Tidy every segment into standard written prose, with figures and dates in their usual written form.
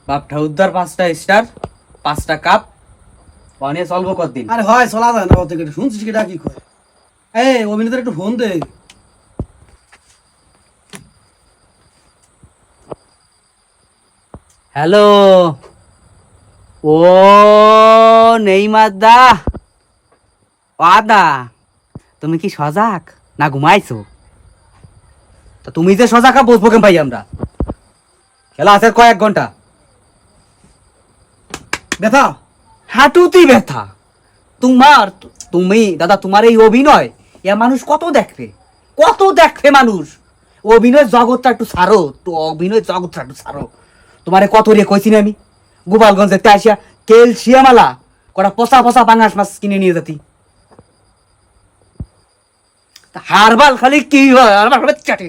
বাপ ঠাউদার 5টা স্টার 5টা কাপ পানি চলবো কতদিন? আরে হয় চলা যায় না, অত শুনছিস কি ডাকি কয়? এই অভিনেতার একটু ফোন দে। হ্যালো, ও নেইমার দা, দা তুমি কি সজাগ না ঘুমাইছো? তো তুমি যে সজাগ বসবো কেন ভাই? আমরা খেলা আছে কয়েক ঘন্টা। ব্যথা হাঁটুতেই ব্যথা তোমার। তুমি দাদা তোমার এই অভিনয় এ মানুষ কত দেখবে, কত দেখবে মানুষ। অভিনয় জগৎটা একটু ছাড়ো, তো অভিনয় জগৎটা একটু ছাড়ো। তোমারে কত রে কইছি না আমি, গোপালগঞ্জে আসিয়া ক্যালসিয়ামালা কটা পচা পচা পাঙাশ মাছ কিনে নিয়ে যেতি। হারবাল খালি কি হয়? হারবাল খালি চাটে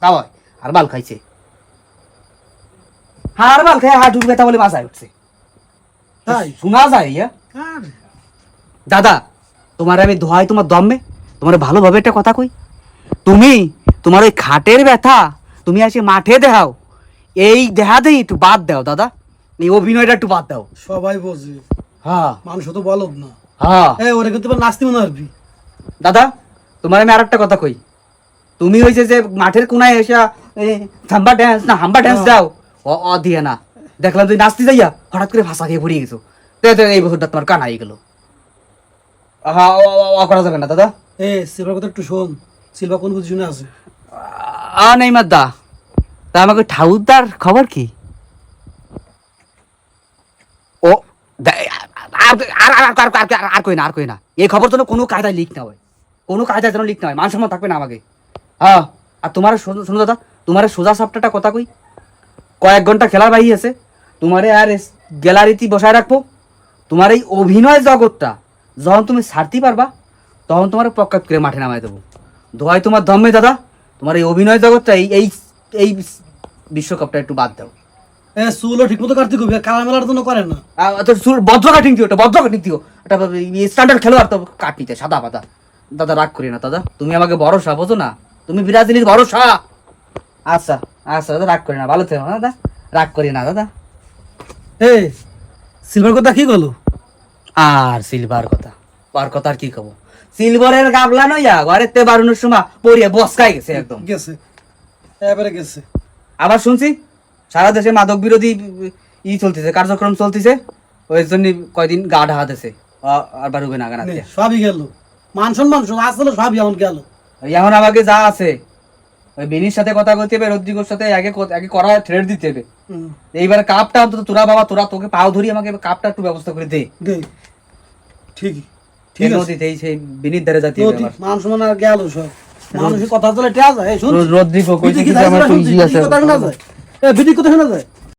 তাও হয়। হারবাল খাইছে, হারবাল খাই হাঁটুর ব্যথা বলে মাথায় উঠছে। তাই শোনা যায় ইয়া? আরে, দাদা তোমার আমি দোহাই তোমার দমে তোমার ভালোভাবে একটা কথা কই। তুমি তোমার ওই খাটের ব্যথা তুমি আসে মাঠে দেখাও, এই দেখা দেই একটু বাদ দাও দাদা, এই অভিনয়টা একটু বাদ দাও। সবাই বোঝে, হ্যাঁ মানুষ তো বলদ না। হ্যাঁ এই ওরে কিন্তু নাচতে মনে পারবি। দাদা তোমার আমি আর একটা কথা কই। তুমি হয়েছে যে মাঠের কোনায় এসে হাম্বা ড্যান্স না হাম্বা ড্যান্স দাও, অ দিয়ে না দেখলাম তুই নাচতে যাইয়া হঠাৎ করে ভাষা খেয়ে পড়িয়ে গেছো। এই বছরটা তোমার কানা হয়ে গেল। হ্যাঁ ও করা যাবে না দাদা। এ সিলভার কথা একটু শোন, সিলভা কোন পজিশনে আছে? নেইমার দা, তা আমাকে ঠাউদার খবর কি? ও আর কই না, আর কই না। এই খবর যেন কোনো কায়দায় লিক না হয়, কোনো কায়দায় যেন লিক না হয়, মান সম্মান থাকবে না আমাকে। হ্যাঁ, আর তোমার শোনো দাদা, তোমার সোজা সাপটাটা কথা কই। কয়েক ঘন্টা খেলার বাহি আছে, তোমারে আর গ্যালারিতে বসায় রাখবো। তোমার এই অভিনয় জগৎটা যখন তুমি ছাড়তে পারবা তখন তোমার পক্কাত করে মাঠে নামাই দেবো। দোয়াই তোমার দমে দাদা, তোমার এই অভিনয় জগৎটা এই এই এই বিশ্বকাপটা একটু বাদ দাও। এ চুলও ঠিক মতো কাটতে কবি, কালা মেলার জন্য করে না। বজ্র কাটিং দিও, একটা বজ্র কাটিং দিও, একটা স্ট্যান্ডার্ড খেলোয়াড় তো কাটিতে সাদা পাতা। দাদা রাগ করি না দাদা, তুমি আমাকে ভরসা বোঝো না, তুমি ব্রাজিলের ভরসা। আচ্ছা আচ্ছা দাদা রাগ করি না, ভালো থেকো দাদা, রাগ করি না দাদা। এ সিলভার কথা কি গেল? আর সিলভার কথা, আর কথা আর কি কব। সিলভারের গাবলা নইয়া ঘরের তে বারুনোর সময় পড়িয়ে বসকাই গেছে একদম। গেছে, এবারে গেছে। আবার শুনছি সারা দেশে মাদক বিরোধী চলতেছে, কার্যক্রম চলতেছে, ওই জন্য কয়দিন গা ঢাহা দিছে, আর বারুবে না গানাতে। সবই গেল, মান সম্মান আসলে সবই এমন গেল। এখন আমাকে যা আছে ওই বেনির সাথে কথা বলতে হবে, রদ্রিগোর সাথে আগে করা থ্রেড দিতে হবে। এইবার কাপটা অন্তত তোরা বাবা, তোকে পাও ধরি আমাকে কাপটা একটু ব্যবস্থা করে দে। ঠিকই ঠিক আছে, নদীতে সেই বেনির ধারে জাতি মান সম্মান আর গেল সব। মানুষের কথা চলে টেয়া যায়। রদ্রিগো কইছে কি আমার তো ইজি আছে, কথা শোনা যায়, বিধি কথা শোনা যায়।